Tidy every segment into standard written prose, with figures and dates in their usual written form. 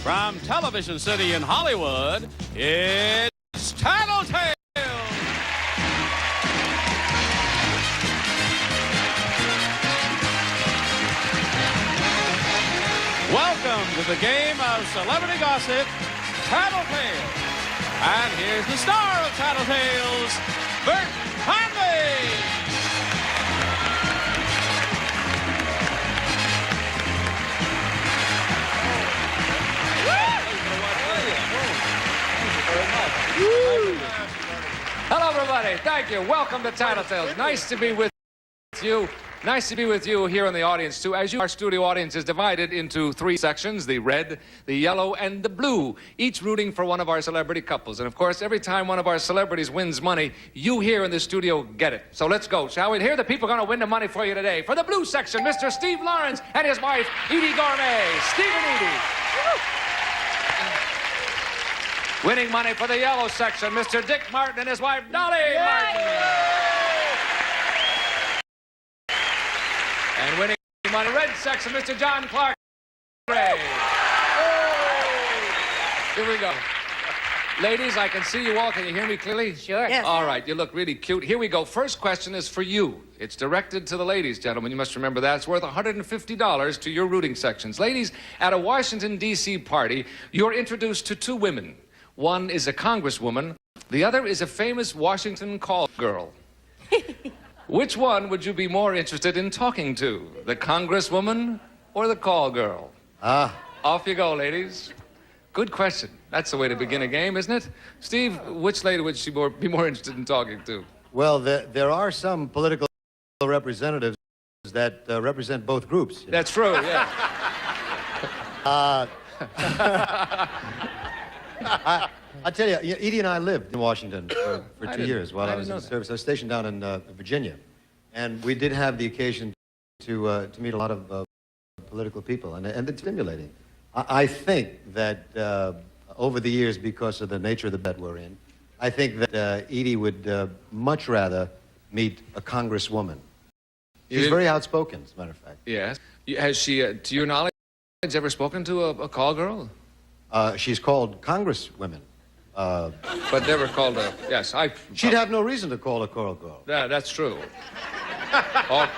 From Television City in Hollywood, it's Tattletales. Welcome to the game of celebrity gossip, Tattletales. And here's the star of Tattletales, Bert Convy. Hello, everybody. Thank you. Welcome to Tattletales. Nice to be with you. Nice to be with you here in the audience, too. As you, our studio audience is divided into three sections, the red, the yellow, and the blue, each rooting for one of our celebrity couples. And, of course, every time one of our celebrities wins money, you here in the studio get it. So let's go, shall we? Here are the people going to win the money for you today. For the blue section, Mr. Steve Lawrence and his wife, Edie Gourmet. Steve and Edie. Winning money for the yellow section, Mr. Dick Martin and his wife, Dolly Martin. And winning money, red section, Mr. John Clark. Here we go. Ladies, I can see you all. Can you hear me clearly? Sure. Yes. All right, you look really cute. Here we go. First question is for you. It's directed to the ladies, gentlemen. You must remember that. It's worth $150 to your rooting sections. Ladies, at a Washington, D.C. party, you're introduced to two women. One is a congresswoman. The other is a famous Washington call girl. Which one would you be more interested in talking to? The congresswoman or the call girl? Off you go, ladies. Good question. That's the way to begin a game, isn't it? Steve, which lady would she be more interested in talking to? Well, there are some political representatives that represent both groups. That's true, yeah. I tell you, Edie and I lived in Washington for 2 years while I was in didn't know service. I was stationed down in Virginia, and we did have the occasion to meet a lot of political people, and it's stimulating. I think that over the years, because of the nature of the bed we're in, I think that Edie would much rather meet a congresswoman. She's very outspoken, as a matter of fact. Yes. Has she, to your knowledge, ever spoken to a call girl? She's called congresswomen. But never called a... Yes, She'd have no reason to call a call girl. Yeah, that's true. Oh.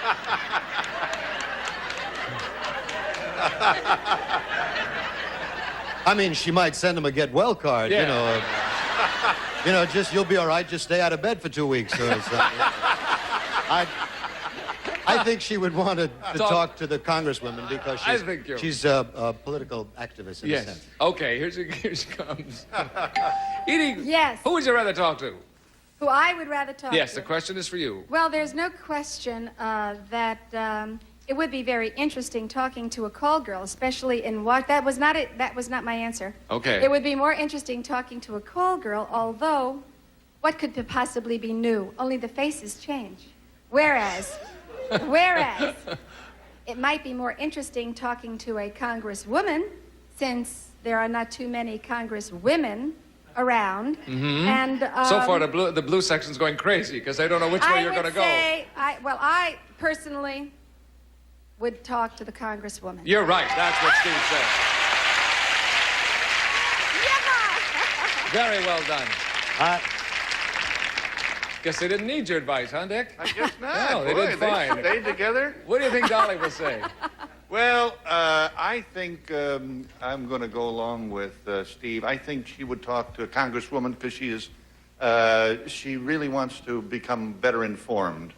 I mean, she might send him a get well card, Yeah. Just you'll be all right, just stay out of bed for 2 weeks or something. I think she would want to talk to the congresswoman because she's a political activist in a sense. Okay, here she comes. Edie, Yes. who would you rather talk to? Who I would rather talk to. Yes, the question is for you. Well, there's no question that it would be very interesting talking to a call girl, especially in that was not it. That was not my answer. Okay. It would be more interesting talking to a call girl, although what could possibly be new? Only the faces change. Whereas it might be more interesting talking to a congresswoman, since there are not too many congresswomen around. Mm-hmm. And So far, the blue section's going crazy because they don't know which way you're going to go. I personally would talk to the congresswoman. You're right. That's what Steve said. Very well done. Guess they didn't need your advice, huh, Dick? I guess not. No, they did fine. They stayed together. What do you think Dolly will say? Well, I think I'm going to go along with Steve. I think she would talk to a congresswoman because she really wants to become better informed.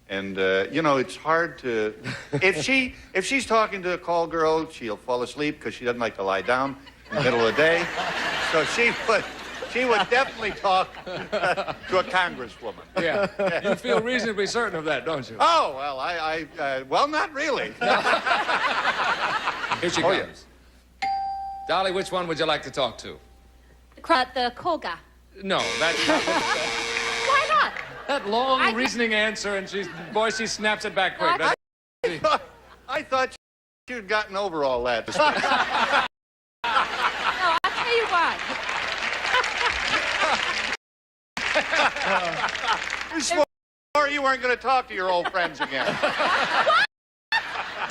And, it's hard to... If she's talking to a call girl, she'll fall asleep because she doesn't like to lie down in the middle of the day. So she would definitely talk to a congresswoman. Yeah. You feel reasonably certain of that, don't you? Oh, well, well, not really. Here she comes. Dolly, which one would you like to talk to? The Koga. No, that's not what you said. Why not? That long reasoning answer, and she snaps it back quick. I thought you'd gotten over all that. No, I'll tell you why. You swore you weren't going to talk to your old friends again.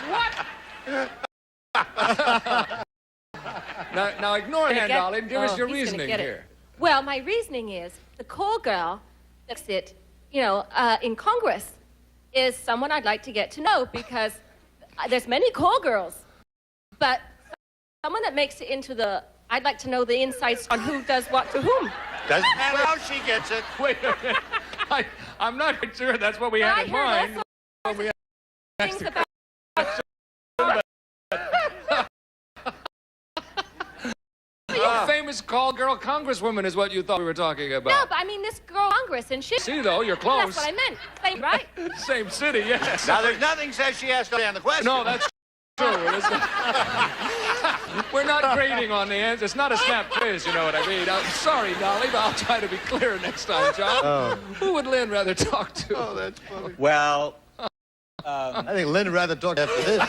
What? Now ignore that, darling. Give us your he's gonna reasoning get it. here. Well, my reasoning is the call girl that's it, in Congress is someone I'd like to get to know because there's many call girls, but someone that makes it into the, I'd like to know the insights on who does what to whom. Doesn't matter how she gets it. Wait a minute. I'm not quite sure that's what we had in mind. When we had Things about a famous call girl congresswoman is what you thought we were talking about. No, but I mean this girl Congress and she. See, though, you're close. That's what I meant. Same, right? Same city, yes. Now, there's nothing says she has to answer the question. No, that's true. We're not grading on the answer. It's not a snap quiz, you know what I mean? I'm sorry, Dolly, but I'll try to be clearer next time, John. Who would Lynn rather talk to? Oh, that's funny. Well, I think Lynn would rather talk after this.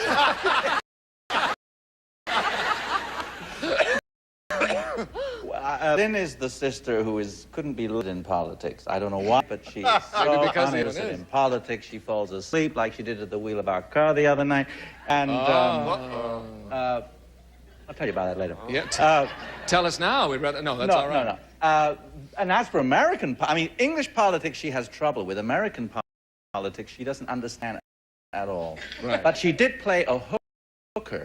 Lynn is the sister who couldn't be lit in politics. I don't know why, but she's so because uninterested in politics. She falls asleep like she did at the wheel of our car the other night. And I'll tell you about that later. Yeah, tell us now. We'd rather. No, that's all right. No. And as for English politics, she has trouble with. American politics, she doesn't understand at all. Right. But she did play a hooker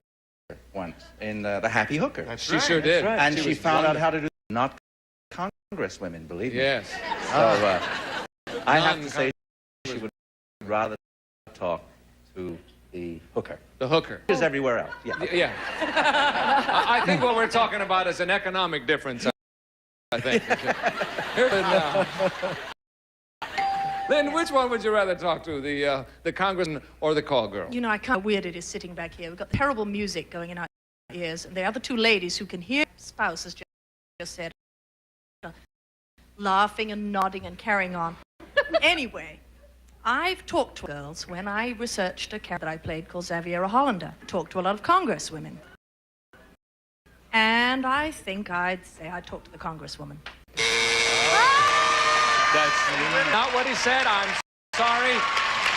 once in The Happy Hooker. She sure did. Right. And she was found out wonderful. how to do not congresswomen, believe me. Yes. So I have to say she would rather talk to the hooker. The hooker. Is everywhere else. Yeah. Yeah. I think what we're talking about is an economic difference, I think. Here, Lynn, which one would you rather talk to, the congressman or the call girl? You know, I kind of weird it is sitting back here. We've got terrible music going in our ears, and the other two ladies who can hear spouse, as just said, laughing and nodding and carrying on. Anyway, I've talked to girls when I researched a character that I played called Xaviera Hollander. Talked to a lot of congresswomen. And I think I'd say I'd talk to the congresswoman. That's not what he said. I'm sorry.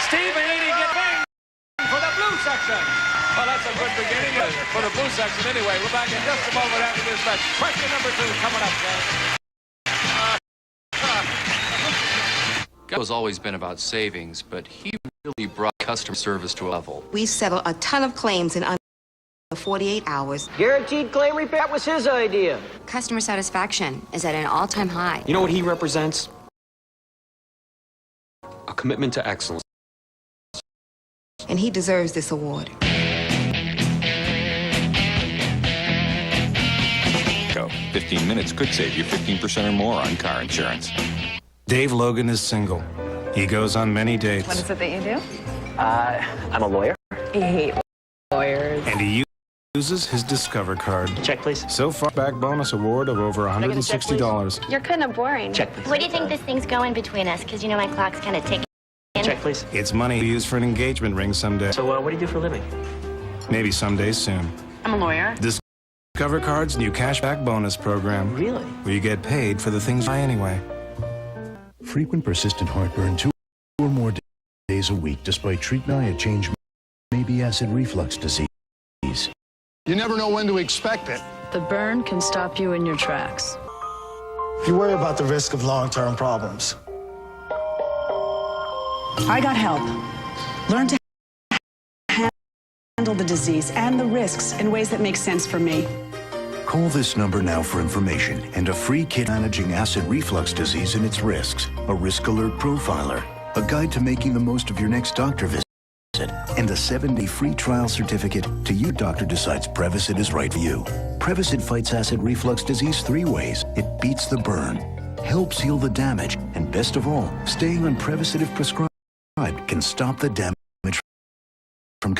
Steve and Edie get banged for the blue section. Well, that's a good beginning for the blue section. Anyway, we're back in just a moment after this match. Question number 2 coming up, guys. It was always been about savings, but he really brought customer service to a level. We settled a ton of claims in under 48 hours. Guaranteed claim repair, that was his idea. Customer satisfaction is at an all-time high. You know what he represents? A commitment to excellence. And he deserves this award. 15 minutes could save you 15% or more on car insurance. Dave Logan is single. He goes on many dates. What is it that you do? I'm a lawyer. I hate lawyers. And he uses his Discover card. Check, please. So far, back bonus award of over $160. You're kind of boring. Check, please. Where do you think this thing's going between us? Because you know my clock's kind of ticking. Check, please. It's money to use for an engagement ring someday. So, what do you do for a living? Maybe someday soon. I'm a lawyer. Discover Card's new cashback bonus program. Really? Where you get paid for the things you buy anyway. Frequent persistent heartburn 2 or more days a week despite treatment, a change may be acid reflux disease. You never know when to expect it. The burn can stop you in your tracks. You worry about the risk of long-term problems. I got help. Learn to handle the disease and the risks in ways that make sense for me. Call this number now for information and a free kit managing acid reflux disease and its risks, a risk alert profiler, a guide to making the most of your next doctor visit, and a 7-day free trial certificate to you doctor decides Prevacid is right for you. Prevacid fights acid reflux disease 3 ways. It beats the burn, helps heal the damage, and best of all, staying on Prevacid if prescribed can stop the damage from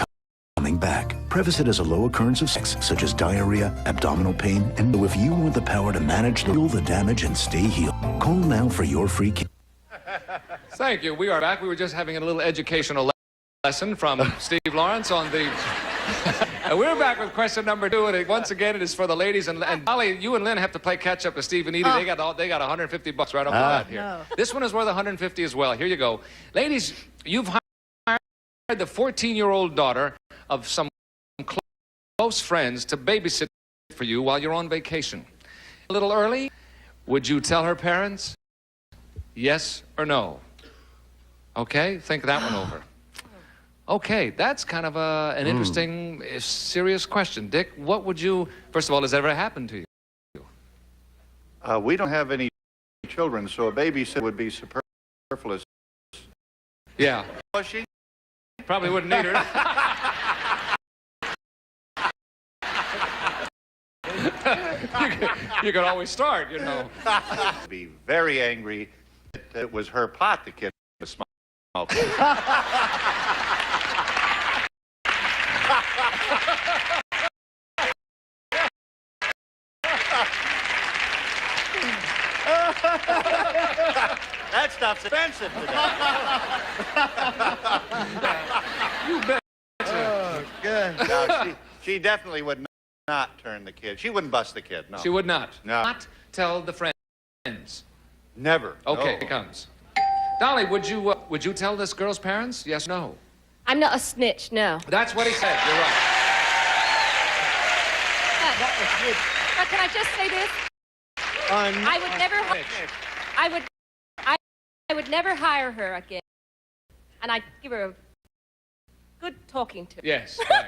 coming back. Prevacid has a low occurrence of sex, such as diarrhea, abdominal pain, and if you want the power to manage the damage and stay healed, call now for your free kit. Thank you. We are back. We were just having a little educational lesson from Steve Lawrence on the... we're back with question number 2, and once again, it is for the ladies. And Molly, you and Lynn have to play catch-up to Steve and Edie. They got $150 right off the bat here. No. This one is worth $150 as well. Here you go. Ladies, you've hired the 14-year-old daughter of some close friends to babysit for you while you're on vacation. A little early, would you tell her parents? Yes or no? Okay, think that one over. Okay, that's kind of an interesting, serious question. Dick, what would you, first of all, has that ever happened to you? We don't have any children, so a babysitter would be superfluous. Yeah. Was she? Probably wouldn't need her. you could always start, you know. Be very angry that it was her pot the kid was smoking. That stuff's offensive today. You bet. Oh, good. No, she definitely would not turn the kid. She wouldn't bust the kid, no. She would not? No. Not tell the friends? Never. Okay, no. Here comes. Dolly, would you tell this girl's parents? Yes, no? I'm not a snitch, no. That's what he said. You're right. But can I just say this? I would never. I would never hire her again, and I'd give her a good talking to. Yes. Right.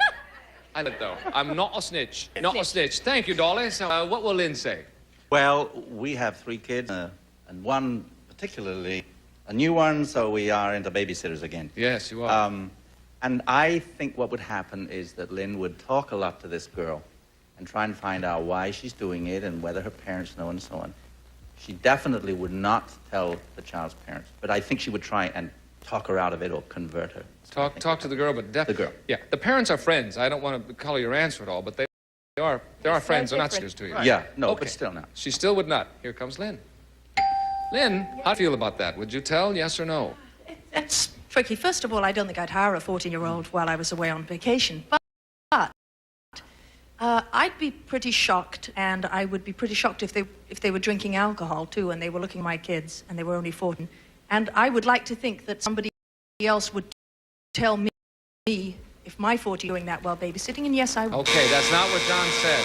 I know, though. I'm not a snitch. Not a snitch. Thank you, Dolly. So, what will Lynn say? Well, we have 3 kids, and one particularly a new one, so we are into babysitters again. Yes, you are. And I think what would happen is that Lynn would talk a lot to this girl and try and find out why she's doing it and whether her parents know and so on. She definitely would not tell the child's parents, but I think she would try and talk her out of it or convert her. Talk to the girl, but definitely. The girl. Yeah, the parents are friends. I don't want to color your answer at all, but they are friends. They're not sisters to you. Right. Yeah, no, okay. But still not. She still would not. Here comes Lynn. Lynn, how do you feel about that? Would you tell, yes or no? It's tricky. First of all, I don't think I'd hire a 14-year-old while I was away on vacation. But I'd be pretty shocked, and I would be pretty shocked if they were drinking alcohol too, and they were looking at my kids, and they were only 14. And I would like to think that somebody else would tell me if my 14 doing that while babysitting, and yes, I would. Okay, that's not what John said.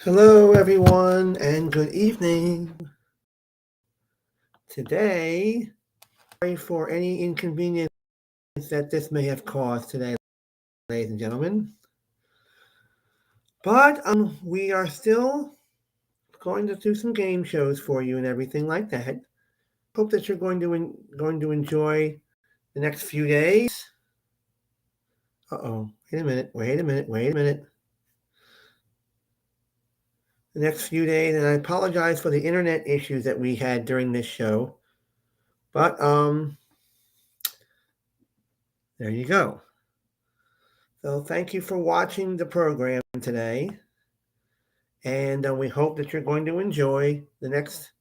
Hello, everyone, and good evening. Today, sorry for any inconvenience that this may have caused today, ladies and gentlemen. But we are still going to do some game shows for you and everything like that. Hope that you're going to enjoy the next few days. Uh-oh, wait a minute. The next few days, and I apologize for the internet issues that we had during this show. But there you go. So thank you for watching the program today. And we hope that you're going to enjoy the next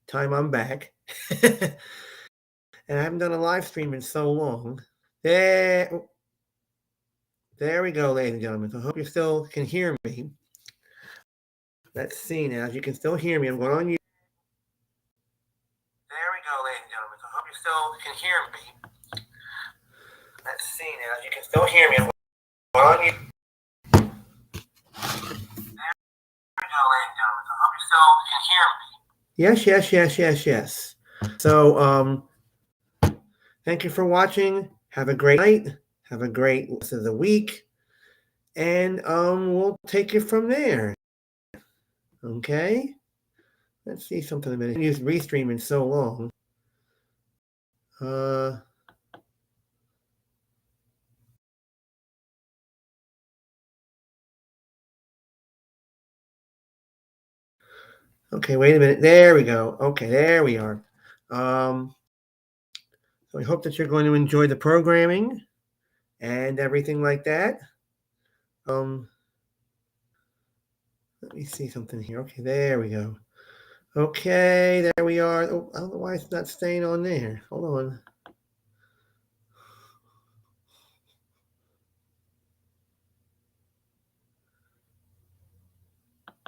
time I'm back. And I haven't done a live stream in so long. There we go, ladies and gentlemen. So I hope you still can hear me. Let's see now. As you can still hear me, I'm going on you. There we go, ladies and gentlemen. So I hope you still can hear me. Let's see now. As you can still hear me, I'm going on you. Yes. So, thank you for watching. Have a great night. Have a great rest of the week. And we'll take it from there. Okay? Let's see something a minute. I haven't used Restream in so long. Okay, wait a minute. There we go. Okay, there we are. So I hope that you're going to enjoy the programming and everything like that. Let me see something here. Okay, there we go. Okay, there we are. Oh, I don't know why it's not staying on there. Hold on.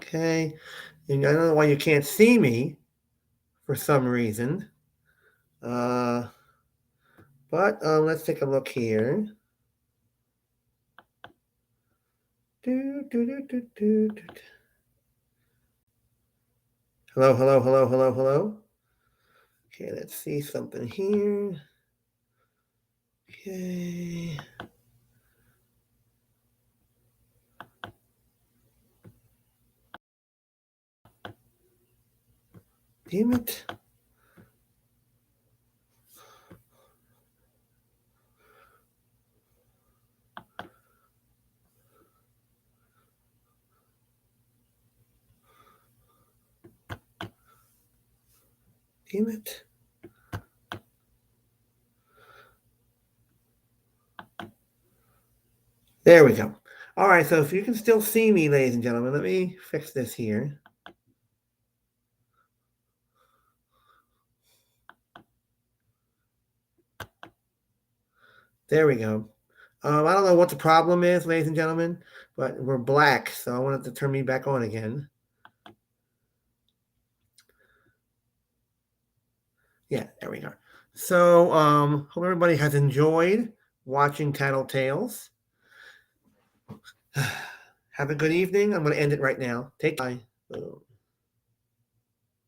Okay, and I don't know why you can't see me for some reason. But let's take a look here. Hello. Okay, let's see something here. Okay. Damn it. Damn it. There we go. All right, so if you can still see me, ladies and gentlemen, let me fix this here. There we go. I don't know what the problem is, ladies and gentlemen, but we're black, so I wanted to turn me back on again. Yeah, there we go. So, hope everybody has enjoyed watching Tattletales. Have a good evening. I'm going to end it right now. Take care. Bye.